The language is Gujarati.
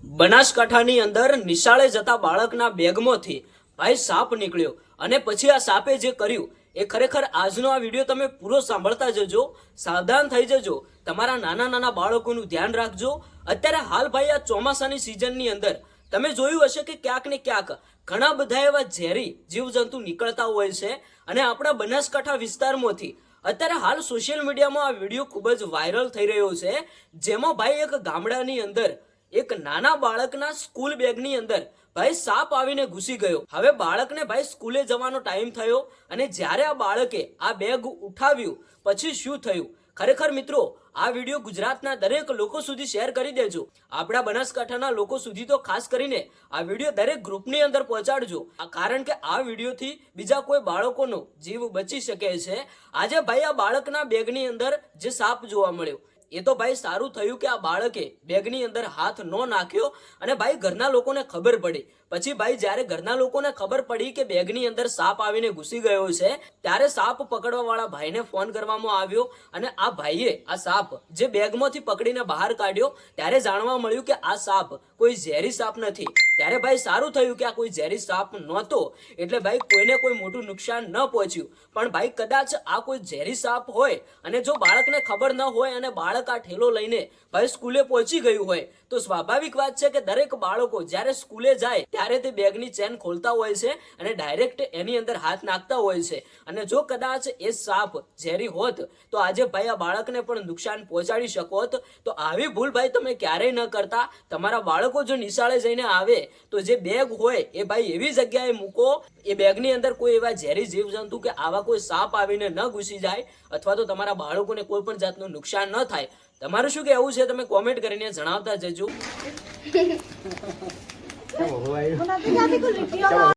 બનાસકાંઠાની અંદર નિશાળે જતા બાળકના બેગમાંથી ભાઈ સાપ નીકળ્યો અને પછી આ સાપે જે કર્યું એ ખરેખર આજનો આ વિડીયો તમે પૂરો સાંભળતા જજો, સાવધાન થઈ જજો, તમારા નાના નાના બાળકોનું ધ્યાન રાખજો। અત્યારે હાલ ભાઈ આ ચોમાસાની સિઝનની અંદર તમે જોયું હશે કે ક્યાંક ને ક્યાંક ઘણા બધા એવા ઝેરી જીવજંતુ નીકળતા હોય છે અને આપણા બનાસકાંઠા વિસ્તારમાંથી અત્યારે હાલ સોશિયલ મીડિયામાં આ વિડીયો ખૂબ જ વાયરલ થઈ રહ્યો છે, જેમાં ભાઈ એક ગામડાની અંદર એક નાના બાળકના સ્કૂલ બેગની અંદર ભાઈ સાપ આવીને ઘૂસી ગયો। હવે બાળકને ભાઈ સ્કૂલે જવાનો ટાઈમ થયો અને જ્યારે આ બાળકે આ બેગ ઉઠાવ્યું પછી શું થયું ખરેખર મિત્રો આ વિડીયો ગુજરાતના દરેક લોકો સુધી શેર કરી દેજો। આપણા બનાસકાંઠાના લોકો સુધી તો ખાસ કરીને આ વિડીયો દરેક ગ્રુપની અંદર પહોંચાડજો, કારણ કે આ વિડીયોથી બીજા કોઈ બાળકોનો જીવ બચી શકે છે। આજે ભાઈ આ બાળકના બેગની અંદર જે સાપ જોવા મળ્યો એ તો ભાઈ સારું થયું કે આ બાળકે બેગની અંદર હાથ ન નાખ્યો અને ભાઈ ઘરના લોકોને ખબર પડી। પછી ભાઈ જ્યારે ઘરના લોકોને ખબર પડી કે બેગની અંદર સાપ આવીને ઘૂસી ગયો છે ત્યારે સાપ પકડવા વાળા ભાઈને ફોન કરવામાં આવ્યો અને આ ભાઈએ આ સાપ જે બેગમાંથી પકડીને બહાર કાઢ્યો ત્યારે જાણવા મળ્યું કે આ સાપ કોઈ ઝેરી સાપ નથી। ત્યારે ભાઈ સારું થયું કે આ કોઈ ઝેરી સાપ નહોતો, એટલે ભાઈ કોઈને કોઈ મોટું નુકસાન ન પહોંચ્યું। પણ ભાઈ કદાચ આ કોઈ ઝેરી સાપ હોય અને જો બાળકને ખબર ન હોય અને બાળક આ ઠેલો લઈને ભાઈ સ્કૂલે પહોંચી ગયું હોય તો સ્વાભાવિક વાત છે કે દરેક બાળકો જ્યારે સ્કૂલે જાય ત્યારે તે બેગની ચેન ખોલતા હોય છે અને ડાયરેક્ટ એની અંદર હાથ નાખતા હોય છે અને જો કદાચ એ સાપ ઝેરી હોત તો આજે ભાઈ આ બાળકને પણ નુકસાન પહોંચાડી શકોત। તો આવી ભૂલ ભાઈ તમે ક્યારેય ન કરતા। તમારા બાળકો જો નિશાળે જઈને આવે તો જે બેગ હોય એ ભાઈ એવી જગ્યાએ મૂકો એ બેગની અંદર કોઈ એવા ઝેરી જીવજંતુ કે આવા કોઈ સાપ આવીને ન ઘૂસી જાય અથવા તો તમારા બાળકોને કોઈ પણ જાતનું નુકસાન ન થાય। તમારું શું કહેવું છે તમે કોમેન્ટ કરીને જણાવતા જજો।